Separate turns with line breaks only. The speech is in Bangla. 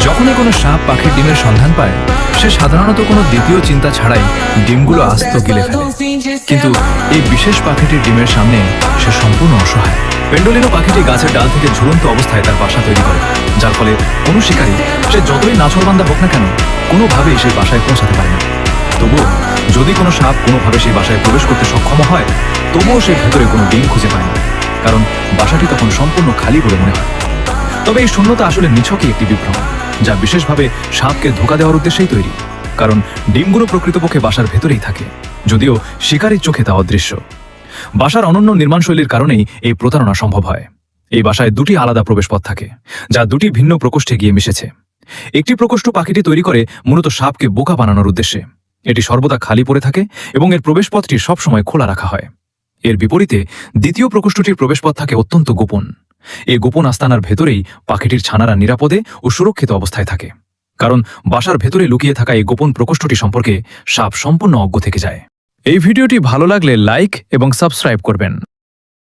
যখনই কোনো সাপ পাখির ডিমের সন্ধান পায়, সে সাধারণত কোনো দ্বিতীয় চিন্তা ছাড়াই ডিমগুলো আস্ত গিলে ফেলে। কিন্তু এই বিশেষ পাখিটির ডিমের সামনে সে সম্পূর্ণ অসহায়। পেন্ডোলিনো পাখিটি গাছের ডাল থেকে ঝুলন্ত অবস্থায় তার বাসা তৈরি করে, যার ফলে কোনো শিকারী সে যতই নাছোড়বান্দা হোক না কেন, কোনোভাবেই সেই বাসায় পৌঁছাতে পারে না। তবুও যদি কোনো সাপ কোনোভাবে সেই বাসায় প্রবেশ করতে সক্ষম হয়, তবুও সে ভেতরে কোনো ডিম খুঁজে পায় না, কারণ বাসাটি তখন সম্পূর্ণ খালি বলে মনে হয়। তবে এই শূন্যতা আসলে নিছকই একটি বিভ্রম, যা বিশেষভাবে সাপকে ধোঁকা দেওয়ার উদ্দেশ্যেই তৈরি, কারণ ডিমগুলো প্রকৃতপক্ষে বাসার ভেতরেই থাকে, যদিও শিকারীর চোখে তা অদৃশ্য। বাসার অনন্য নির্মাণশৈলীর কারণেই এই প্রতারণা সম্ভব হয়। এই বাসায় দুটি আলাদা প্রবেশপথ থাকে, যা দুটি ভিন্ন প্রকোষ্ঠে গিয়ে মিশেছে। একটি প্রকোষ্ঠ পাখিটি তৈরি করে মূলত সাপকে বোকা বানানোর উদ্দেশ্যে। এটি সর্বদা খালি পড়ে থাকে এবং এর প্রবেশপথটি সবসময় খোলা রাখা হয়। এর বিপরীতে দ্বিতীয় প্রকোষ্ঠটির প্রবেশপথ থাকে অত্যন্ত গোপন। এই গোপন আস্তানার ভেতরেই পাখিটির ছানারা নিরাপদে ও সুরক্ষিত অবস্থায় থাকে, কারণ বাসার ভেতরে লুকিয়ে থাকা এই গোপন প্রকোষ্ঠটি সম্পর্কে সাপ সম্পূর্ণ অজ্ঞ থেকে যায়। এই ভিডিওটি ভালো লাগলে লাইক এবং সাবস্ক্রাইব করবেন।